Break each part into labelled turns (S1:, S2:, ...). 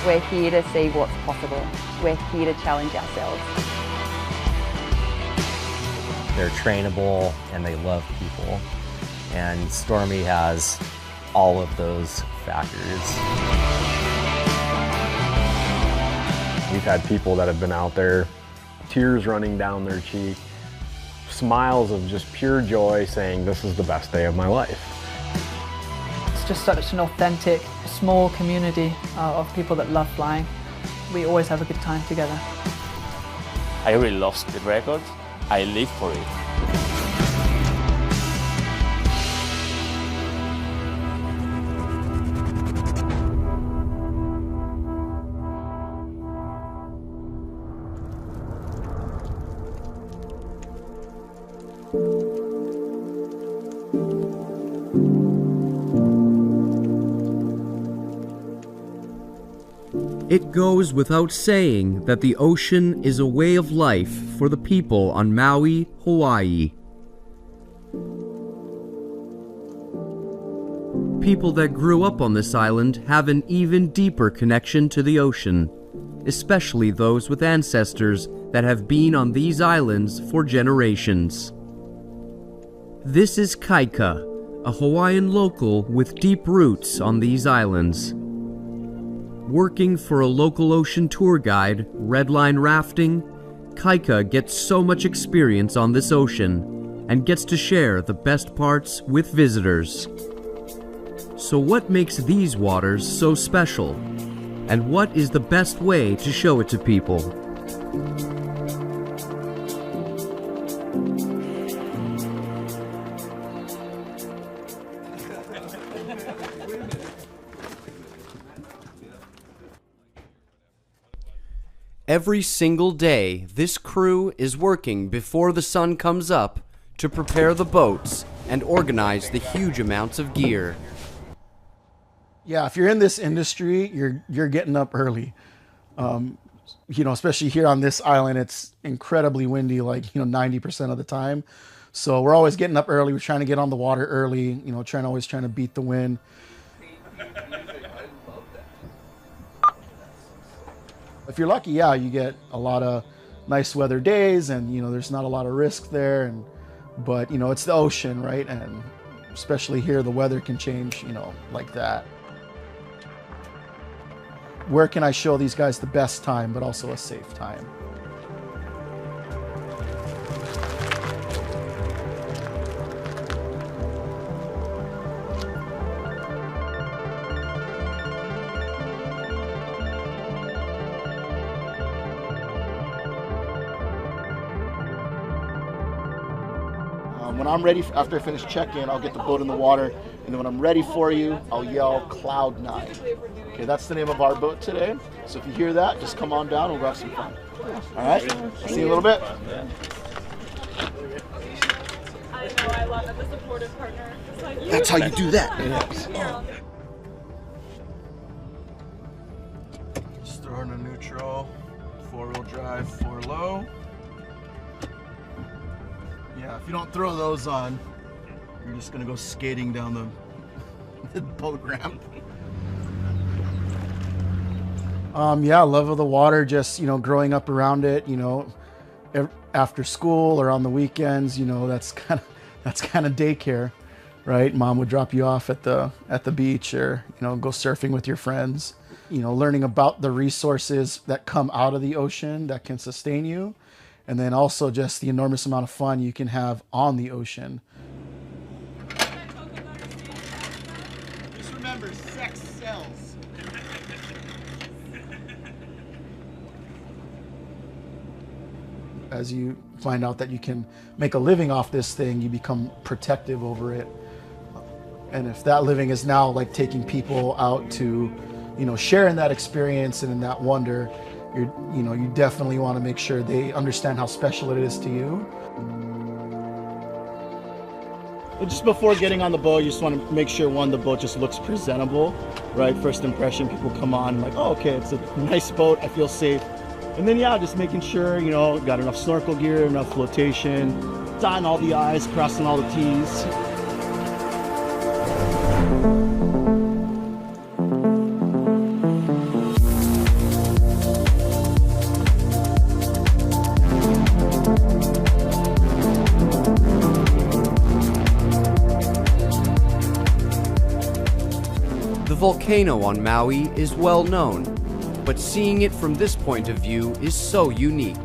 S1: We're here to see what's possible. We're here to challenge ourselves.
S2: They're trainable and they love people. And Stormy has all of those factors.
S3: We've had people that have been out there, tears running down their cheek, smiles of just pure joy saying, this is the best day of my life.
S4: It's just such an authentic, small community of people that love flying. We always have a good time together.
S5: I really lost the record. I live for it.
S6: It goes without saying that the ocean is a way of life for the people on Maui, Hawaii. People that grew up on this island have an even deeper connection to the ocean, especially those with ancestors that have been on these islands for generations. This is Kaika, a Hawaiian local with deep roots on these islands. Working for a local ocean tour guide, redline rafting, Kaika gets so much experience on this ocean and gets to share the best parts with visitors. So what makes these waters so special? And what is the best way to show it to people? Every single day, this crew is working before the sun comes up to prepare the boats and organize the huge amounts of gear.
S7: Yeah, if you're in this industry, you're getting up early. You know, especially here on this island, it's incredibly windy, like, 90% of the time. So we're always getting up early. We're trying to get on the water early, always trying to beat the wind. If you're lucky, yeah, you get a lot of nice weather days and, there's not a lot of risk there. But, it's the ocean, right? And especially here, the weather can change, like that. Where can I show these guys the best time, but also a safe time? When I'm ready, after I finish check-in, I'll get the boat in the water, and then when I'm ready for you, I'll yell Cloud 9. Okay, that's the name of our boat today. So if you hear that, just come on down and we'll have some fun. All right? I'll see you in a little bit.
S8: I know, I love it, the supportive partner.
S7: That's how you do that.
S9: Starting a neutral, 4-wheel drive, 4 low. Yeah, if you don't throw those on, you're just gonna go skating down the boat ramp.
S7: Yeah, love of the water, just, growing up around it, after school or on the weekends, that's kind of daycare, right? Mom would drop you off at the beach or, go surfing with your friends, learning about the resources that come out of the ocean that can sustain you. And then also just the enormous amount of fun you can have on the ocean.
S9: Just remember, sex sells.
S7: As you find out that you can make a living off this thing, you become protective over it. And if that living is now like taking people out to, sharing that experience and in that wonder, you definitely want to make sure they understand how special it is to you.
S9: But just before getting on the boat, you just want to make sure, one, the boat just looks presentable, right? First impression, people come on like, oh, okay, it's a nice boat, I feel safe. And then, yeah, just making sure, got enough snorkel gear, enough flotation, dotting all the I's, crossing all the T's.
S6: The volcano on Maui is well known, but seeing it from this point of view is so unique.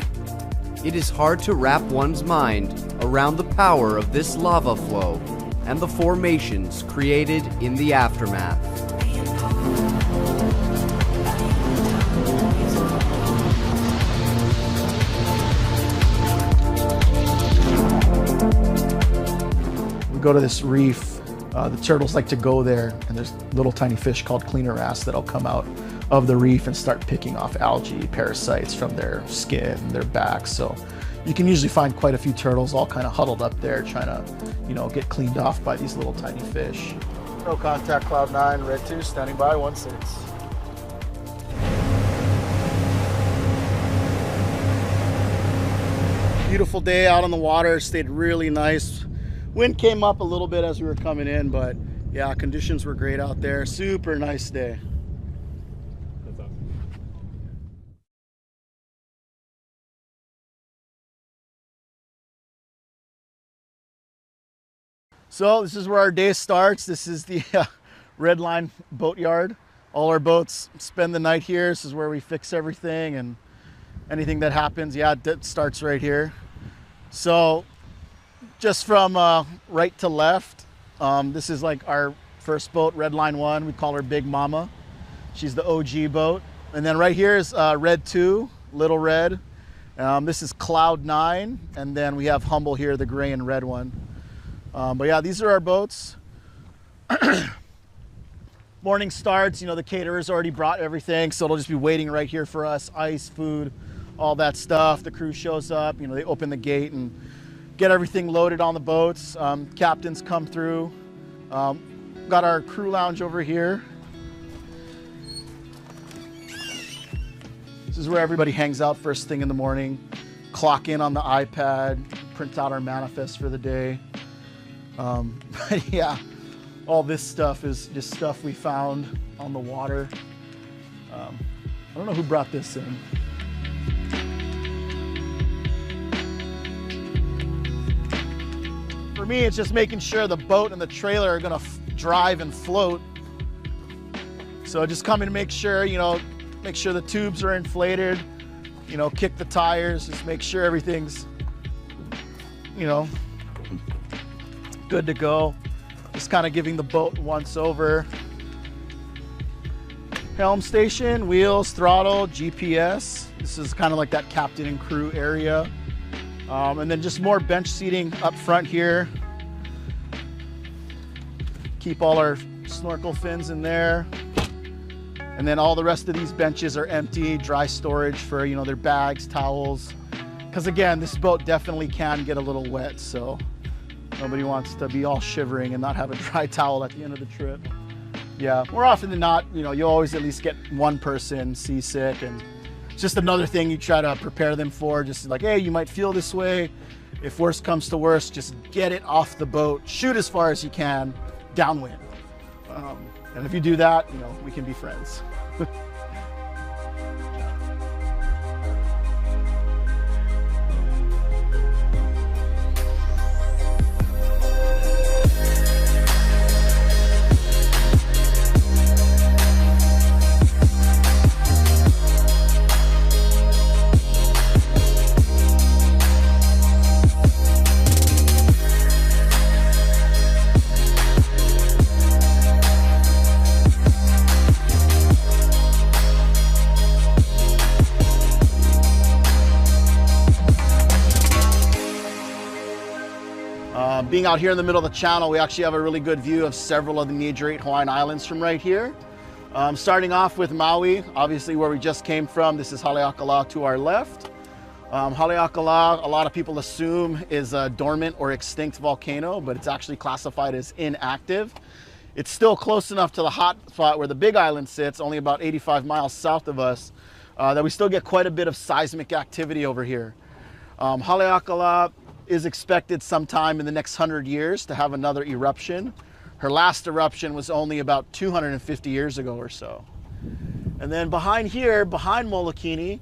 S6: It is hard to wrap one's mind around the power of this lava flow and the formations created in the aftermath.
S7: We go to this reef. The turtles like to go there, and there's little tiny fish called cleaner wrasse that'll come out of the reef and start picking off algae parasites from their skin and their backs. So you can usually find quite a few turtles all kind of huddled up there trying to, get cleaned off by these little tiny fish. No contact, Cloud 9, Red 2, standing by, 1-6. Beautiful day out on the water, stayed really nice. Wind came up a little bit as we were coming in, but yeah, conditions were great out there. Super nice day.
S3: That's awesome.
S7: So this is where our day starts. This is the Red Line boat yard. All our boats spend the night here. This is where we fix everything, and anything that happens, it starts right here. So just from right to left, this is like our first boat, Red Line 1. We call her Big Mama. She's the OG boat. And then right here is Red 2, Little Red. This is Cloud 9. And then we have Humble here, the gray and red one. But yeah, these are our boats. Morning starts, the caterers already brought everything, so it'll just be waiting right here for us. Ice, food, all that stuff. The crew shows up, they open the gate and get everything loaded on the boats. Captains come through. Got our crew lounge over here. This is where everybody hangs out first thing in the morning. Clock in on the iPad, print out our manifest for the day. Yeah, all this stuff is just stuff we found on the water. I don't know who brought this in. For me, it's just making sure the boat and the trailer are gonna drive and float. So just coming to make sure, make sure the tubes are inflated, kick the tires, just make sure everything's, good to go. Just kind of giving the boat once over. Helm station, wheels, throttle, GPS. This is kind of like that captain and crew area. And then just more bench seating up front here. Keep all our snorkel fins in there. And then all the rest of these benches are empty, dry storage for, their bags, towels. Because again, this boat definitely can get a little wet, so nobody wants to be all shivering and not have a dry towel at the end of the trip. Yeah, more often than not, you'll always at least get one person seasick, and it's just another thing you try to prepare them for. Just like, hey, you might feel this way. If worst comes to worst, just get it off the boat, shoot as far as you can, downwind. And if you do that, we can be friends. Being out here in the middle of the channel, we actually have a really good view of several of the major 8 Hawaiian islands from right here. Starting off with Maui, obviously where we just came from. This is Haleakala to our left. Haleakala, a lot of people assume is a dormant or extinct volcano, but it's actually classified as inactive. It's still close enough to the hot spot where the Big Island sits, only about 85 miles south of us, that we still get quite a bit of seismic activity over here. Haleakala is expected sometime in the next 100 years to have another eruption. Her last eruption was only about 250 years ago or so. And then behind here, behind Molokini,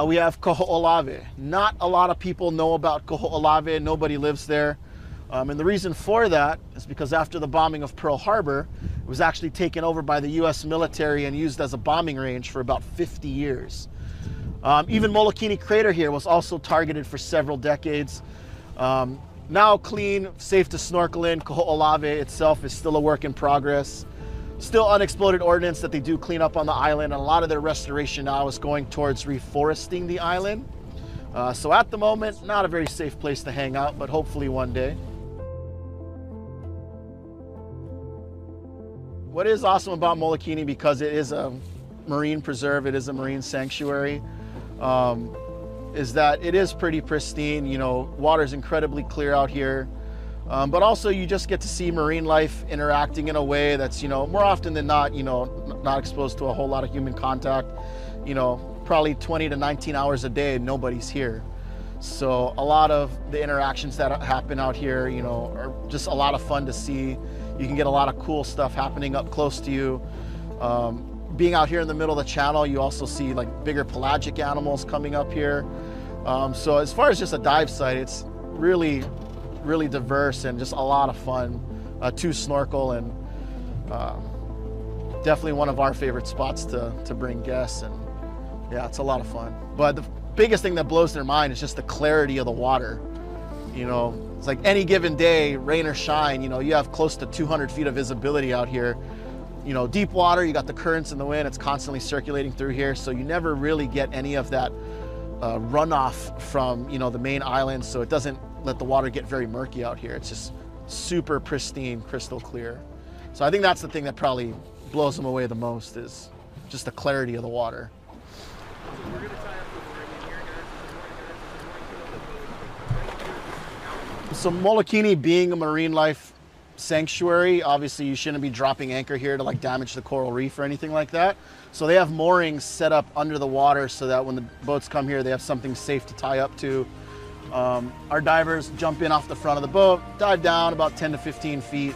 S7: we have Koho'olawe. Not a lot of people know about Koho'olawe. Nobody lives there. And the reason for that is because after the bombing of Pearl Harbor,
S9: It was actually taken over by the US military and used as a bombing range for about 50 years. Even Molokini Crater here was also targeted for several decades. Now clean, safe to snorkel in. Kaho'olawe itself is still a work in progress. Still unexploded ordnance that they do clean up on the island, and a lot of their restoration now is going towards reforesting the island. So at the moment, not a very safe place to hang out, but hopefully one day. What is awesome about Molokini, because it is a marine preserve, it is a marine sanctuary, is that it is pretty pristine. You know, water's incredibly clear out here. But also you just get to see marine life interacting in a way that's, you know, more often than not, you know, not exposed to a whole lot of human contact. You know, probably 20 to 19 hours a day, nobody's here. So a lot of the interactions that happen out here, you know, are just a lot of fun to see. You can get a lot of cool stuff happening up close to you. Being out here in the middle of the channel, you also see like bigger pelagic animals coming up here. So as far as just a dive site, it's really diverse and just a lot of fun to snorkel, and definitely one of our favorite spots to bring guests. And yeah, it's a lot of fun. But the biggest thing that blows their mind is just the clarity of the water. You know, it's like any given day, rain or shine, you know, you have close to 200 feet of visibility out here. You know, deep water, you got the currents and the wind, it's constantly circulating through here, so you never really get any of that runoff from, you know, the main island, so it doesn't let the water get very murky out here. It's just super pristine, crystal clear. So I think that's the thing that probably blows them away the most, is just the clarity of the water. So Molokini being a marine life sanctuary, obviously you shouldn't be dropping anchor here to like damage the coral reef or anything like that. So they have moorings set up under the water so that when the boats come here, they have something safe to tie up to. Our divers jump in off the front of the boat, dive down about 10 to 15 feet.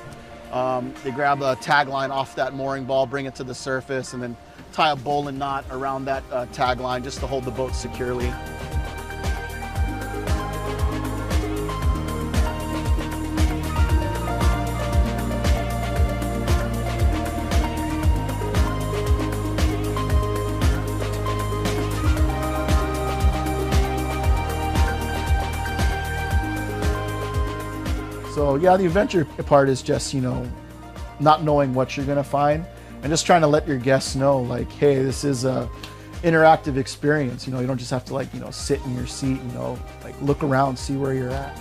S9: They grab a tagline off that mooring ball, bring it to the surface, and then tie a bowline knot around that tagline just to hold the boat securely. So yeah, the adventure part is just, you know, not knowing what you're gonna find and just trying to let your guests know, like, hey, this is a interactive experience. You know, you don't just have to like, you know, sit in your seat, you know, like look around, see where you're at.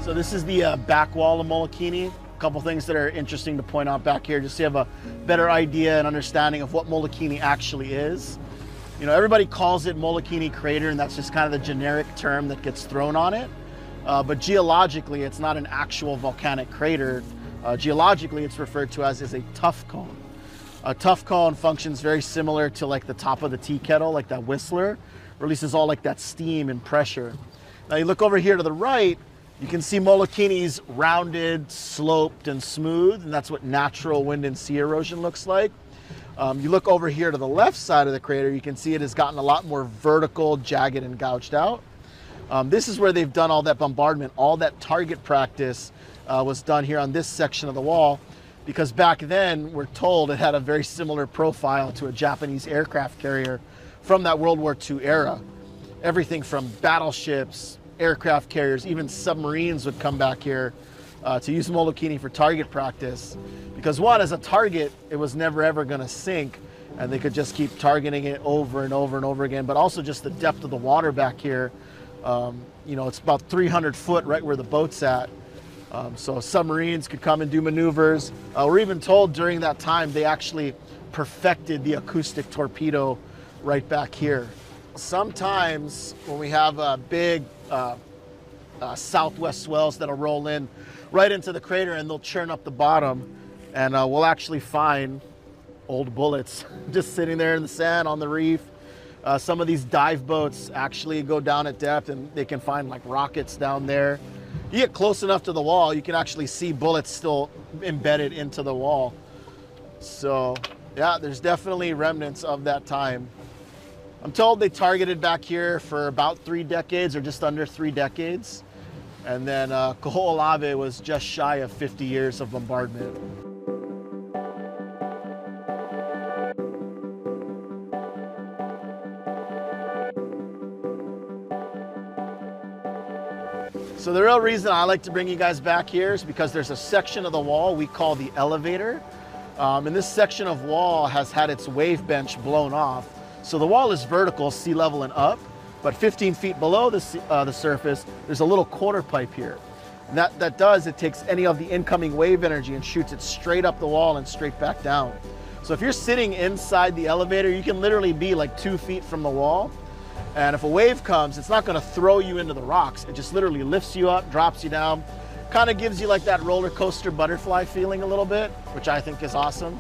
S9: So this is the back wall of Molokini. A couple things that are interesting to point out back here, just so you have a better idea and understanding of what Molokini actually is. You know, everybody calls it Molokini Crater, and that's just kind of the generic term that gets thrown on it. But geologically, it's not an actual volcanic crater. Geologically, it's referred to as a tuff cone. A tuff cone functions very similar to like the top of the tea kettle, like that whistler, releases all like that steam and pressure. Now you look over here to the right, you can see Molokini's rounded, sloped, and smooth, and that's what natural wind and sea erosion looks like. You look over here to the left side of the crater, you can see it has gotten a lot more vertical, jagged, and gouged out. This is where they've done all that bombardment. All that target practice was done here on this section of the wall, because back then, we're told it had a very similar profile to a Japanese aircraft carrier from that World War II era. Everything from battleships, aircraft carriers, even submarines would come back here
S7: to use molokini for target practice, because one, as a target, it was never ever going to sink, and they could just keep targeting it over and over and over again. But also just the depth of the water back here. You know, it's about 300 foot right where the boat's at. So submarines could come and do maneuvers. We're even told during that time they actually perfected the acoustic torpedo right back here. Sometimes when we have big southwest swells that'll roll in right into the crater, and they'll churn up the bottom, and we'll actually find old bullets just sitting there in the sand on the reef. Some of these dive boats actually go down at depth, and they can find like rockets down there. You get close enough to the wall, you can actually see bullets still embedded into the wall. So yeah, there's definitely remnants of that time. I'm told they targeted back here for about 3 decades, or just under 3 decades. And then Kaho'olawe was just shy of 50 years of bombardment. So the real reason I like to bring you guys back here is because there's a section of the wall we call the elevator. And this section of wall has had its wave bench blown off. So the wall is vertical, sea level and up, but 15 feet below the surface, there's a little quarter pipe here. And it takes any of the incoming wave energy and shoots it straight up the wall and straight back down. So if you're sitting inside the elevator, you can literally be like 2 feet from the wall. And if a wave comes, it's not gonna throw you into the rocks. It just literally lifts you up, drops you down, kind of gives you like that roller coaster butterfly feeling a little bit, which I think is awesome.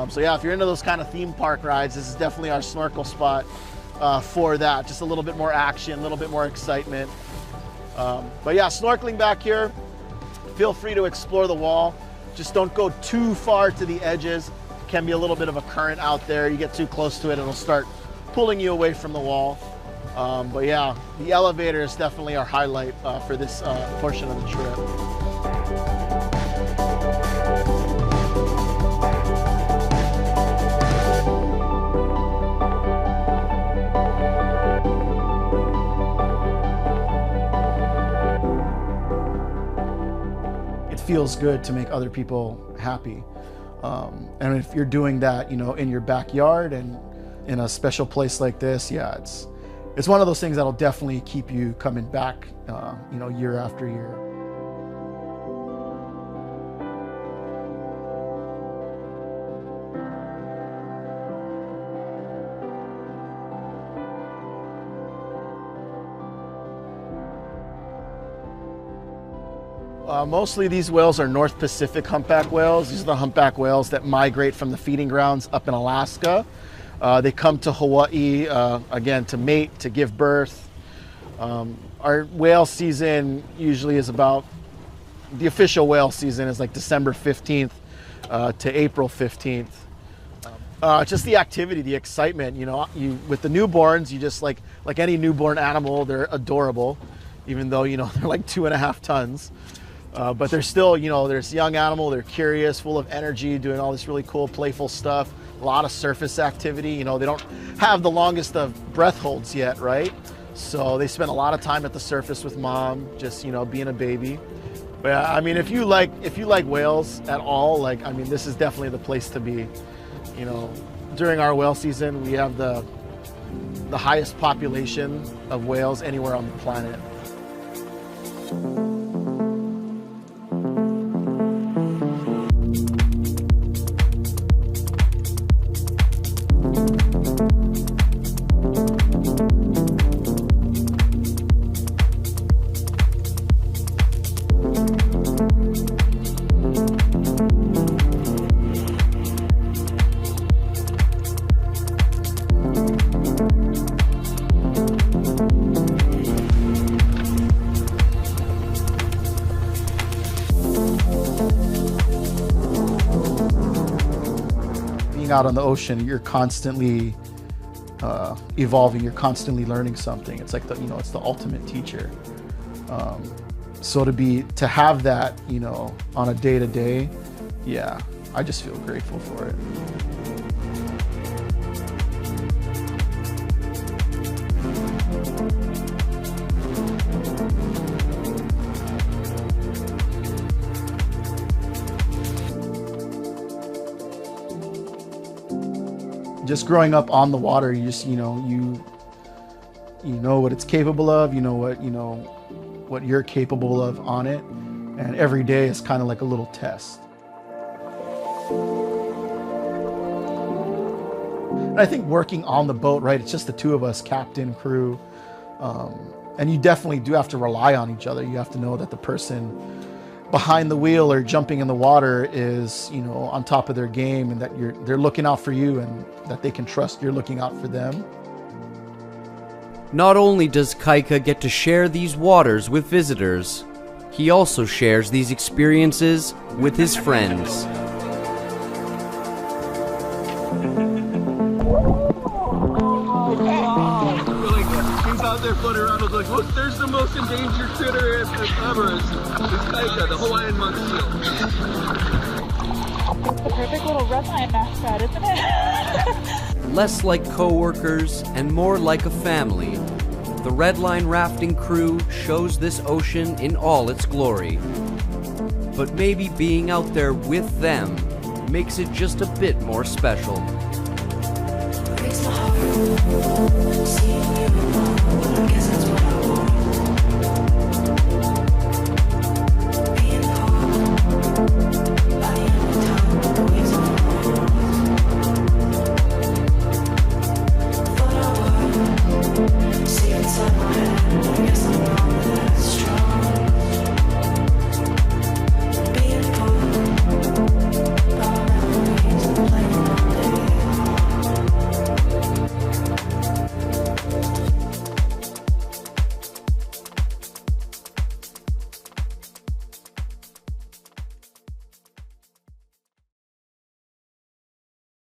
S7: So yeah, if you're into those kind of theme park rides, this is definitely our snorkel spot for that. Just a little bit more action, a little bit more excitement. But yeah, snorkeling back here, feel free to explore the wall. Just don't go too far to the edges. It can be a little bit of a current out there. You get too close to it, it'll start pulling you away from the wall. But yeah, the elevator is definitely our highlight for this portion of the trip. It feels good to make other people happy. And if you're doing that, you know, in your backyard and in a special place like this, yeah, it's one of those things that'll definitely keep you coming back, you know, year after year. Mostly these whales are North Pacific humpback whales. These are the humpback whales that migrate from the feeding grounds up in Alaska. They come to Hawaii, again, to mate, to give birth. Our whale season usually is about, the official whale season is like December 15th to April 15th. Just the activity, the excitement, you know, with the newborns, you just like any newborn animal, they're adorable, even though, you know, they're like 2.5 tons. But they're still, you know, there's young animal, they're curious, full of energy, doing all this really cool, playful stuff. A lot of surface activity. You know, they don't have the longest of breath holds yet, right? So they spend a lot of time at the surface with mom, just, you know, being a baby. But yeah, I mean, if you like whales at all, like, I mean, this is definitely the place to be. You know, during our whale season, we have the highest population of whales anywhere on the planet. Out on the ocean, you're constantly evolving, you're constantly learning something. It's like it's the ultimate teacher. So to have that, you know, on a day-to-day, yeah, I just feel grateful for it. just growing up on the water, you just, you know what it's capable of, you know what you're capable of on it, and every day is kind of like a little test. And I think working on the boat, right, it's just the two of us, captain, crew, and you definitely do have to rely on each other. You have to know that the person behind the wheel or jumping in the water is, you know, on top of their game, and that they're looking out for you, and that they can trust you're looking out for them.
S6: Not only does Kaika get to share these waters with visitors, he also shares these experiences with his friends.
S10: He's out there floating around. I was like, look, there's the most endangered critter ever. It's Kaika, the Hawaiian monk seal.
S8: It's the perfect little redline mascot, isn't it?
S6: Less like co-workers and more like a family, the Redline rafting crew shows this ocean in all its glory. But maybe being out there with them makes it just a bit more special.
S11: Breaks my heart, seeing you, I guess that's what